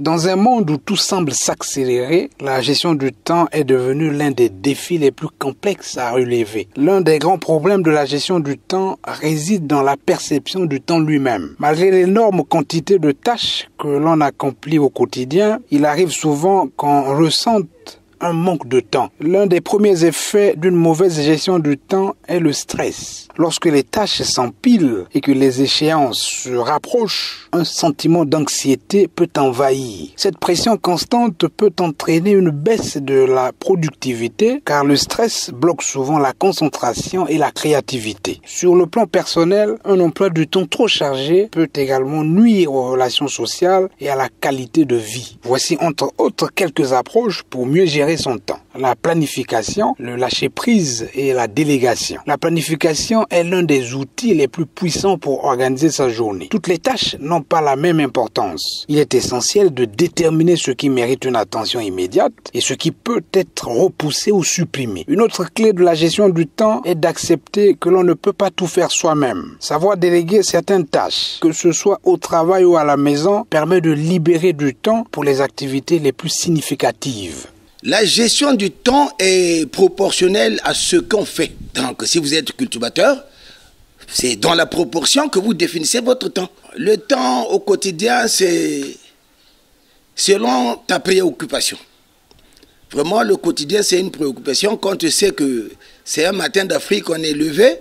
Dans un monde où tout semble s'accélérer, la gestion du temps est devenue l'un des défis les plus complexes à relever. L'un des grands problèmes de la gestion du temps réside dans la perception du temps lui-même. Malgré l'énorme quantité de tâches que l'on accomplit au quotidien, il arrive souvent qu'on ressente un manque de temps. L'un des premiers effets d'une mauvaise gestion du temps est le stress. Lorsque les tâches s'empilent et que les échéances se rapprochent, un sentiment d'anxiété peut envahir. Cette pression constante peut entraîner une baisse de la productivité car le stress bloque souvent la concentration et la créativité. Sur le plan personnel, un emploi du temps trop chargé peut également nuire aux relations sociales et à la qualité de vie. Voici entre autres quelques approches pour mieux gérer son temps. La planification, le lâcher-prise et la délégation. La planification est l'un des outils les plus puissants pour organiser sa journée. Toutes les tâches n'ont pas la même importance. Il est essentiel de déterminer ce qui mérite une attention immédiate et ce qui peut être repoussé ou supprimé. Une autre clé de la gestion du temps est d'accepter que l'on ne peut pas tout faire soi-même. Savoir déléguer certaines tâches, que ce soit au travail ou à la maison, permet de libérer du temps pour les activités les plus significatives. La gestion du temps est proportionnelle à ce qu'on fait. Donc, si vous êtes cultivateur, c'est dans la proportion que vous définissez votre temps. Le temps au quotidien, c'est selon ta préoccupation. Vraiment, le quotidien, c'est une préoccupation. Quand tu sais que c'est un matin d'Afrique qu'on est levé,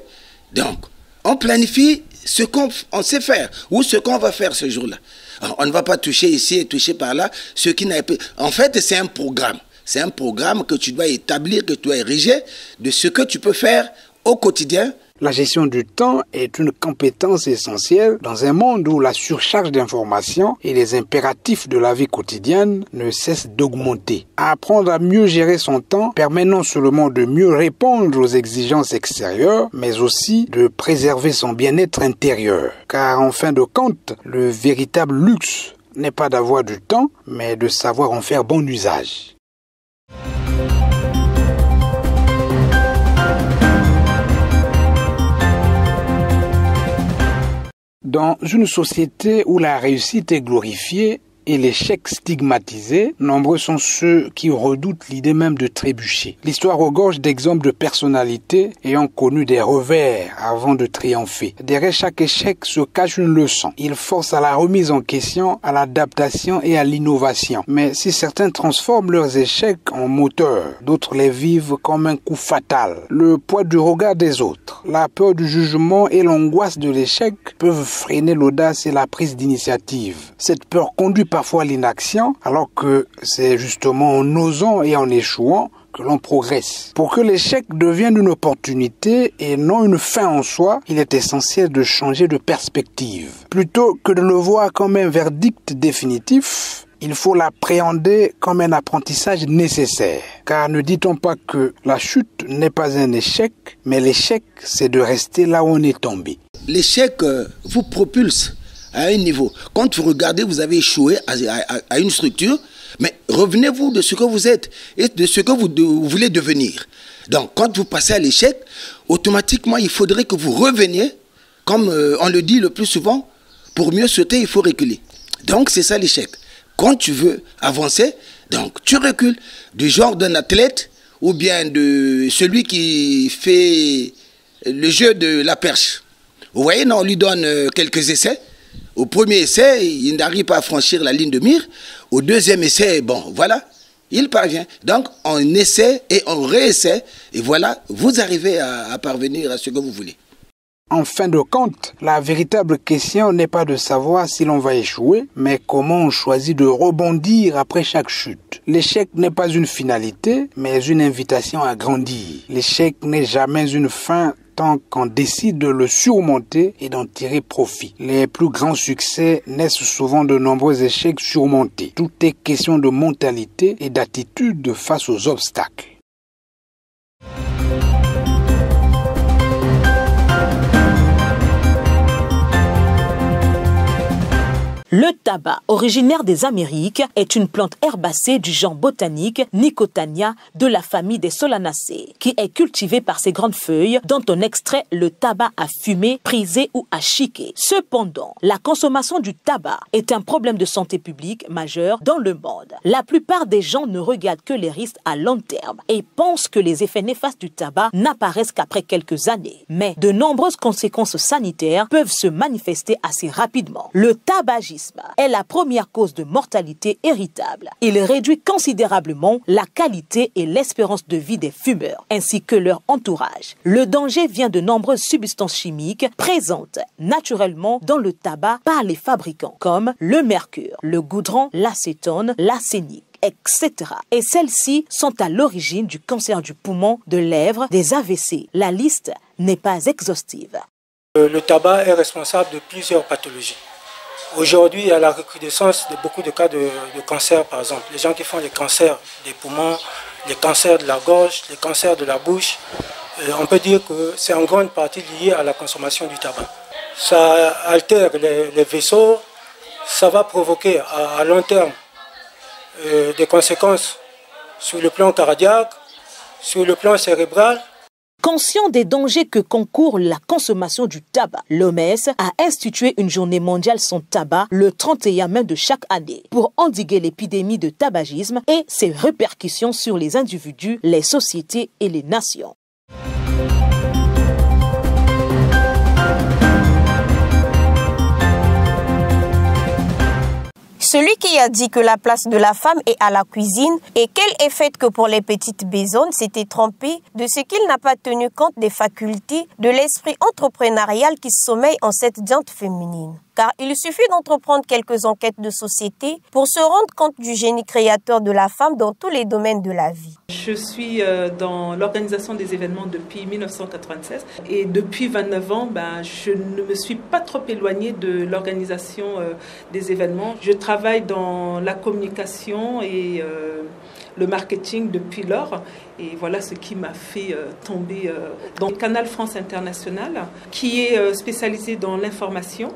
donc, on planifie ce qu'on sait faire ou ce qu'on va faire ce jour-là. On ne va pas toucher ici et toucher par là. Ce qui n'a pas... En fait, c'est un programme. C'est un programme que tu dois établir, que tu dois ériger de ce que tu peux faire au quotidien. La gestion du temps est une compétence essentielle dans un monde où la surcharge d'informations et les impératifs de la vie quotidienne ne cessent d'augmenter. Apprendre à mieux gérer son temps permet non seulement de mieux répondre aux exigences extérieures, mais aussi de préserver son bien-être intérieur. Car en fin de compte, le véritable luxe n'est pas d'avoir du temps, mais de savoir en faire bon usage. Dans une société où la réussite est glorifiée et l'échec stigmatisé, nombreux sont ceux qui redoutent l'idée même de trébucher. L'histoire regorge d'exemples de personnalités ayant connu des revers avant de triompher. Derrière chaque échec se cache une leçon. Il force à la remise en question, à l'adaptation et à l'innovation. Mais si certains transforment leurs échecs en moteur, d'autres les vivent comme un coup fatal. Le poids du regard des autres, la peur du jugement et l'angoisse de l'échec peuvent freiner l'audace et la prise d'initiative. Cette peur conduit parfois l'inaction, alors que c'est justement en osant et en échouant que l'on progresse. Pour que l'échec devienne une opportunité et non une fin en soi, il est essentiel de changer de perspective. Plutôt que de le voir comme un verdict définitif, il faut l'appréhender comme un apprentissage nécessaire. Car ne dit-on pas que la chute n'est pas un échec, mais l'échec, c'est de rester là où on est tombé. L'échec vous propulse à un niveau. Quand vous regardez, vous avez échoué à une structure, mais revenez-vous de ce que vous êtes et de ce que vous voulez devenir. Donc, quand vous passez à l'échec, automatiquement, il faudrait que vous reveniez, comme on le dit le plus souvent, pour mieux sauter, il faut reculer. Donc, c'est ça l'échec. Quand tu veux avancer, donc tu recules. Du genre d'un athlète ou bien de celui qui fait le jeu de la perche. Vous voyez, non, on lui donne quelques essais. Au premier essai, il n'arrive pas à franchir la ligne de mire. Au deuxième essai, bon, voilà, il parvient. Donc, on essaie et on réessaie. Et voilà, vous arrivez à parvenir à ce que vous voulez. En fin de compte, la véritable question n'est pas de savoir si l'on va échouer, mais comment on choisit de rebondir après chaque chute. L'échec n'est pas une finalité, mais une invitation à grandir. L'échec n'est jamais une fin tant qu'on décide de le surmonter et d'en tirer profit. Les plus grands succès naissent souvent de nombreux échecs surmontés. Tout est question de mentalité et d'attitude face aux obstacles. Le tabac, originaire des Amériques, est une plante herbacée du genre botanique Nicotiana de la famille des Solanacées, qui est cultivée par ses grandes feuilles dont on extrait le tabac à fumer, prisé ou à chiquer. Cependant, la consommation du tabac est un problème de santé publique majeur dans le monde. La plupart des gens ne regardent que les risques à long terme et pensent que les effets néfastes du tabac n'apparaissent qu'après quelques années. Mais de nombreuses conséquences sanitaires peuvent se manifester assez rapidement. Le tabagisme est la première cause de mortalité héritable. Il réduit considérablement la qualité et l'espérance de vie des fumeurs, ainsi que leur entourage. Le danger vient de nombreuses substances chimiques présentes naturellement dans le tabac par les fabricants, comme le mercure, le goudron, l'acétone, l'arsénique, etc. Et celles-ci sont à l'origine du cancer du poumon, de lèvres, des AVC. La liste n'est pas exhaustive. Le tabac est responsable de plusieurs pathologies. Aujourd'hui, il y a la recrudescence de beaucoup de cas de cancer, par exemple. Les gens qui font les cancers des poumons, les cancers de la gorge, les cancers de la bouche, on peut dire que c'est en grande partie lié à la consommation du tabac. Ça altère les vaisseaux, ça va provoquer à long terme des conséquences sur le plan cardiaque, sur le plan cérébral. Conscient des dangers que concourt la consommation du tabac, l'OMS a institué une journée mondiale sans tabac le 31 mai de chaque année pour endiguer l'épidémie de tabagisme et ses répercussions sur les individus, les sociétés et les nations. Celui qui a dit que la place de la femme est à la cuisine et qu'elle est faite que pour les petites besognes s'était trompé de ce qu'il n'a pas tenu compte des facultés de l'esprit entrepreneurial qui sommeille en cette diante féminine. Car il suffit d'entreprendre quelques enquêtes de société pour se rendre compte du génie créateur de la femme dans tous les domaines de la vie. Je suis dans l'organisation des événements depuis 1996 et depuis 29 ans, je ne me suis pas trop éloignée de l'organisation des événements. Je travaille dans la communication et le marketing depuis lors. Et voilà ce qui m'a fait tomber dans le Canal France International, qui est spécialisé dans l'information.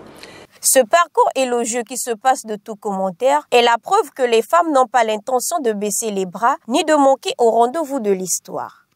Ce parcours élogieux qui se passe de tout commentaire est la preuve que les femmes n'ont pas l'intention de baisser les bras ni de manquer au rendez-vous de l'histoire.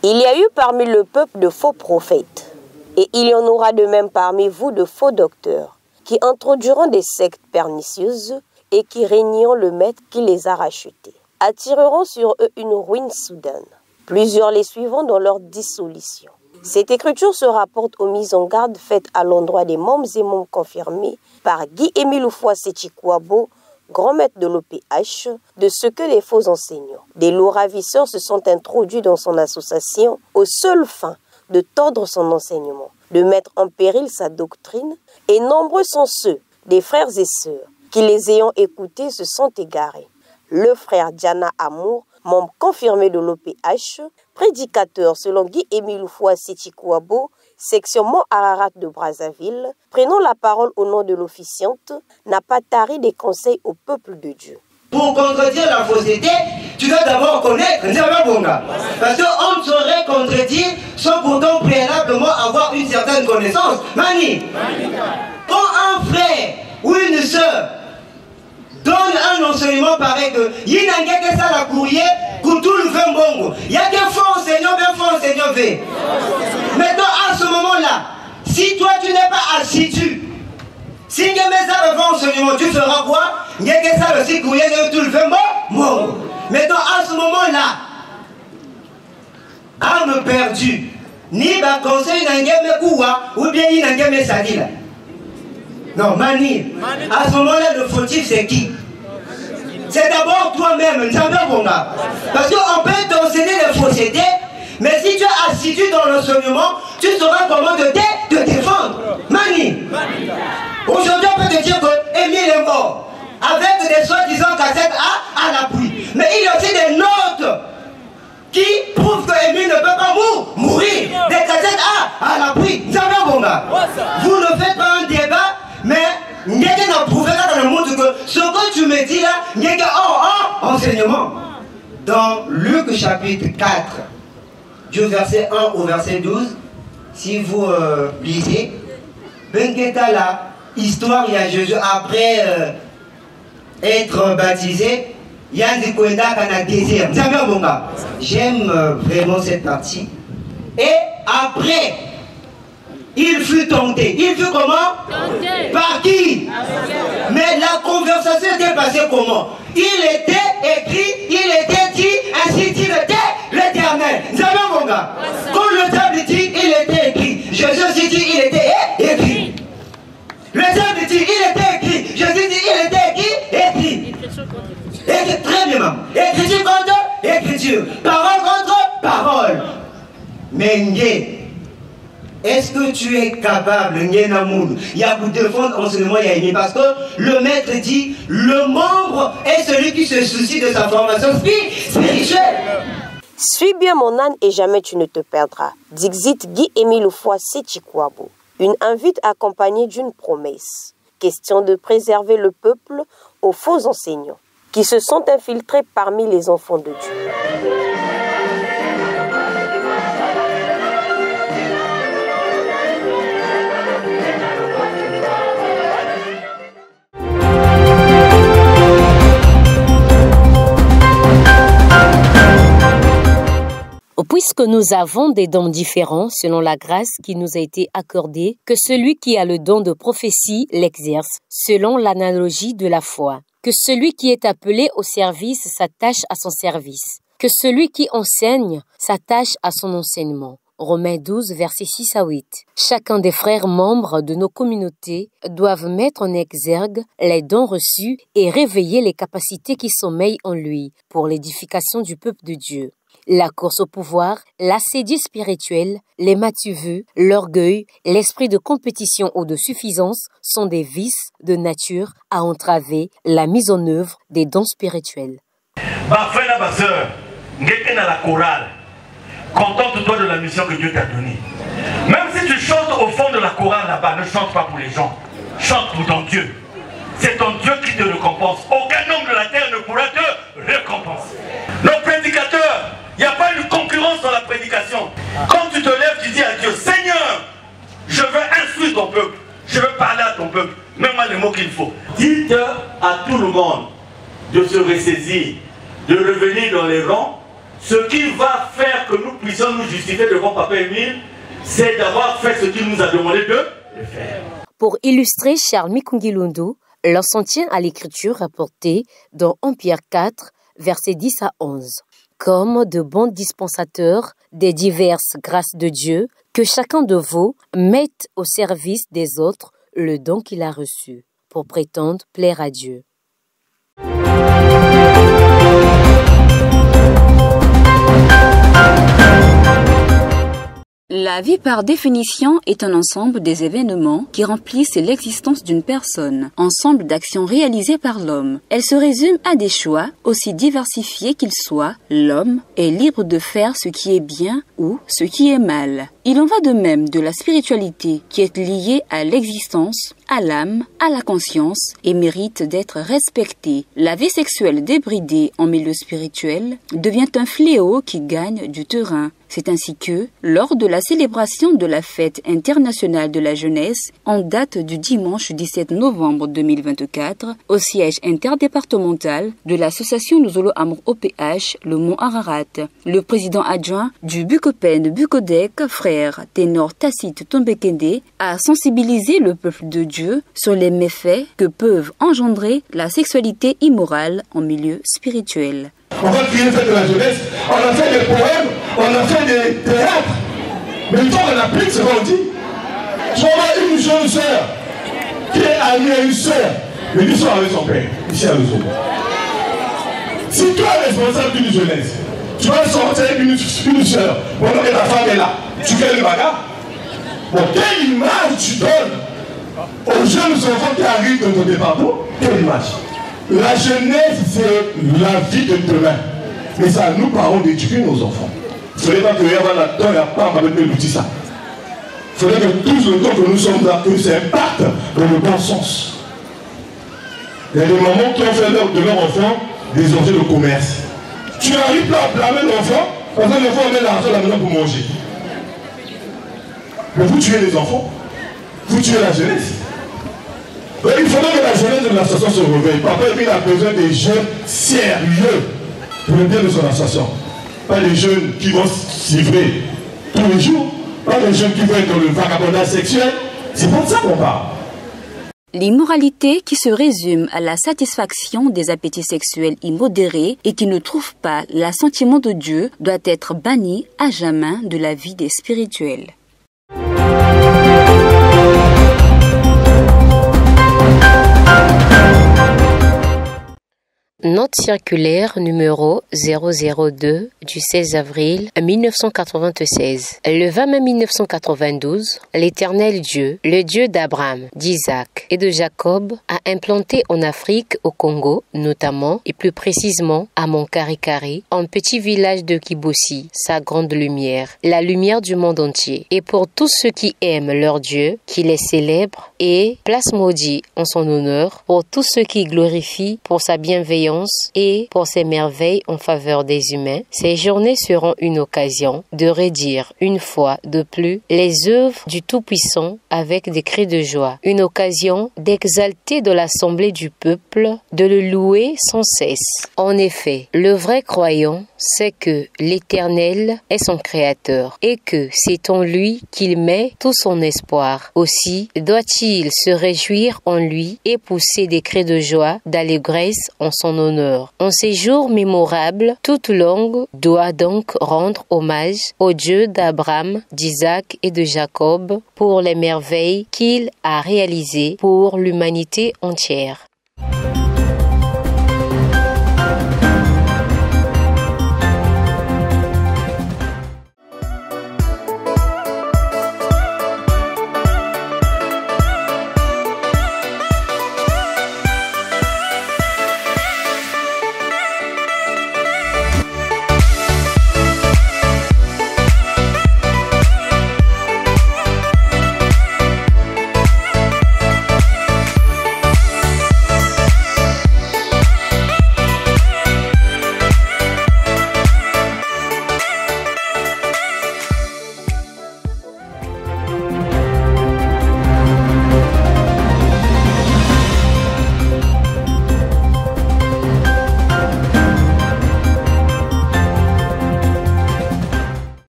Il y a eu parmi le peuple de faux prophètes, et il y en aura de même parmi vous de faux docteurs, qui introduiront des sectes pernicieuses et qui régneront le maître qui les a rachetés, attireront sur eux une ruine soudaine. Plusieurs les suivront dans leur dissolution. Cette écriture se rapporte aux mises en garde faites à l'endroit des membres et membres confirmés par Guy-Émile Oufouas-Séchikouabo, grand maître de l'OPH, de ce que les faux enseignants, des lourds ravisseurs se sont introduits dans son association aux seules fins de tordre son enseignement, de mettre en péril sa doctrine, et nombreux sont ceux, des frères et sœurs, qui les ayant écoutés se sont égarés. Le frère Diana Amour, membre confirmé de l'OPH, prédicateur selon Guy-Émile Oufouas-Séchikouabo, section Mont Ararat de Brazzaville, prenant la parole au nom de l'officiante, n'a pas tari des conseils au peuple de Dieu. Pour contredire la fausseté, tu dois d'abord connaître Nzaba. Parce qu'on ne saurait contredire sans pourtant préalablement avoir une certaine connaissance. Mani, quand un frère ou une sœur donne un enseignement pareil que il n'y a que ça la courrier, que tout le fait bongo. Il y a que faux enseignant, bien faux enseignant fait. Maintenant, à ce moment-là, si toi tu n'es pas assidu, si tu mets ça devant enseignement, tu feras quoi? Il y a que ça aussi courrier, tout le fait bongo. Maintenant, à ce moment-là, âme perdue, ni ba conseil n'engame koua, ou bien il n'engame sadila. Non, Mani, à ce moment-là, le fautif, c'est qui? C'est d'abord toi-même, parce qu'on peut t'enseigner les faussetés, mais si tu es assidu dans l'enseignement, tu sauras comment te défendre. Mani, aujourd'hui, on peut te dire que Émile est mort, avec des soi-disant cassettes à l'appui. Mais il y a aussi des notes qui prouvent que Émile ne peut pas mourir. Des cassettes à l'appui. Vous ne faites pas un débat, mais il y a prouvé dans le monde que ce que tu me dis là, il y a enseignement. dans Luc chapitre 4, du verset 1 au verset 12, si vous lisez, Benketa la histoire, il y a Jésus après être baptisé, il y a un Kwenda dans le désert. J'aime vraiment cette partie. Et après, il fut tenté. Il fut comment? Tenté. Par qui? Mais la conversation était passée comment? Il était écrit, il était dit, ainsi dit l'Éternel. Vous savez mon gars? Quand le diable dit, il était écrit. Jésus aussi dit, il était écrit. Le diable dit, il était écrit. Jésus dit, il était écrit. Écrit, très bien, maman. Écriture contre écriture. Parole contre parole. Mais est-ce que tu es capable, il y a vous défendre enseignement, parce que le maître dit, le membre est celui qui se soucie de sa formation spirituelle. Suis bien mon âne et jamais tu ne te perdras. Dixit Guy-Émile Foissé-Chikwabo. Une invite accompagnée d'une promesse. Question de préserver le peuple aux faux enseignants qui se sont infiltrés parmi les enfants de Dieu. Puisque nous avons des dons différents selon la grâce qui nous a été accordée, que celui qui a le don de prophétie l'exerce selon l'analogie de la foi, que celui qui est appelé au service s'attache à son service, que celui qui enseigne s'attache à son enseignement. Romains 12, versets 6 à 8. Chacun des frères membres de nos communautés doivent mettre en exergue les dons reçus et réveiller les capacités qui sommeillent en lui pour l'édification du peuple de Dieu. La course au pouvoir, l'assédie spirituel, les matuveux, l'orgueil, l'esprit de compétition ou de suffisance sont des vices de nature à entraver la mise en œuvre des dons spirituels. Ma frère et ma soeur, n'êtes dans la chorale. Contente-toi de la mission que Dieu t'a donnée. Même si tu chantes au fond de la chorale là-bas, ne chante pas pour les gens. Chante pour ton Dieu. C'est ton Dieu qui te récompense. Aucun homme de la terre ne pourra te récompenser. Nos prédicateurs, il n'y a pas une concurrence dans la prédication. Quand tu te lèves, tu dis à Dieu, Seigneur, je veux instruire ton peuple. Je veux parler à ton peuple. Mets-moi les mots qu'il faut. Dites à tout le monde de se ressaisir, de revenir dans les rangs. Ce qui va faire que nous puissions nous justifier devant Papa Émile, c'est d'avoir fait ce qu'il nous a demandé de faire. Pour illustrer Charles Mikungilundu, l'on s'en tient à l'écriture rapportée dans 1 Pierre 4, versets 10 à 11. Comme de bons dispensateurs des diverses grâces de Dieu, que chacun de vous mette au service des autres le don qu'il a reçu, pour prétendre plaire à Dieu. La vie par définition est un ensemble des événements qui remplissent l'existence d'une personne, ensemble d'actions réalisées par l'homme. Elle se résume à des choix, aussi diversifiés qu'ils soient. L'homme est libre de faire ce qui est bien ou ce qui est mal. Il en va de même de la spiritualité qui est liée à l'existence, à l'âme, à la conscience et mérite d'être respectée. La vie sexuelle débridée en milieu spirituel devient un fléau qui gagne du terrain. C'est ainsi que, lors de la célébration de la fête internationale de la jeunesse, en date du dimanche 17 novembre 2024, au siège interdépartemental de l'association Nuzolo Amour OPH, le Mont Ararat, le président adjoint du Bukopen Bukodek, frère Ténor Tacite Tombekende, a sensibilisé le peuple de Dieu sur les méfaits que peuvent engendrer la sexualité immorale en milieu spirituel. On va créer une fête de la jeunesse, on a fait des poèmes, on a fait des théâtres. Mais il faut qu'on applique ce qu'on dit. Je vois une jeune sœur qui est amie à une sœur, mais nous sommes avec son père, ici à Luso. Si toi es responsable d'une jeunesse, tu vas sortir avec une sœur, pendant que ta femme est là, tu fais le bagarre. Bon, quelle image tu donnes aux jeunes enfants qui arrivent dans ton département? Quelle image? La jeunesse, c'est la vie de demain. Mais c'est à nous, parents, d'éduquer nos enfants. Il ne faudrait pas qu'il y ait là-dedans, il n'y a pas avec l'outil ça. Il faudrait que tout le temps que nous sommes là, que ça impacte dans le bon sens. Il y a des mamans qui ont fait de leur enfant des objets de commerce. Tu n'arrives pas à blâmer l'enfant parce que l'enfant met l'argent à la maison pour manger. Mais vous tuez les enfants, vous tuez la jeunesse. Donc, il faudrait que la jeunesse de l'association se réveille. Papa, il a besoin des jeunes sérieux pour le bien de son association. Pas les jeunes qui vont se livrer tous les jours, pas les jeunes qui vont être dans le vagabondage sexuel. C'est pour ça qu'on parle. L'immoralité qui se résume à la satisfaction des appétits sexuels immodérés et qui ne trouve pas l'assentiment de Dieu doit être bannie à jamais de la vie des spirituels. Note circulaire numéro 002 du 16 avril 1996. Le 20 mai 1992, l'Éternel Dieu, le Dieu d'Abraham, d'Isaac et de Jacob, a implanté en Afrique, au Congo notamment, et plus précisément à Monkarikari, un petit village de Kibossi, sa grande lumière, la lumière du monde entier. Et pour tous ceux qui aiment leur Dieu, qui les célèbrent, et place maudit en son honneur, pour tous ceux qui glorifient pour sa bienveillance et pour ses merveilles en faveur des humains, ces journées seront une occasion de redire une fois de plus les œuvres du Tout-Puissant avec des cris de joie, une occasion d'exalter de l'assemblée du peuple, de le louer sans cesse. En effet, le vrai croyant sait que l'Éternel est son Créateur et que c'est en lui qu'il met tout son espoir. Aussi doit-il se réjouir en lui et pousser des cris de joie, d'allégresse en son honneur. En ces jours mémorables, toute langue doit donc rendre hommage au Dieu d'Abraham, d'Isaac et de Jacob pour les merveilles qu'il a réalisées pour l'humanité entière.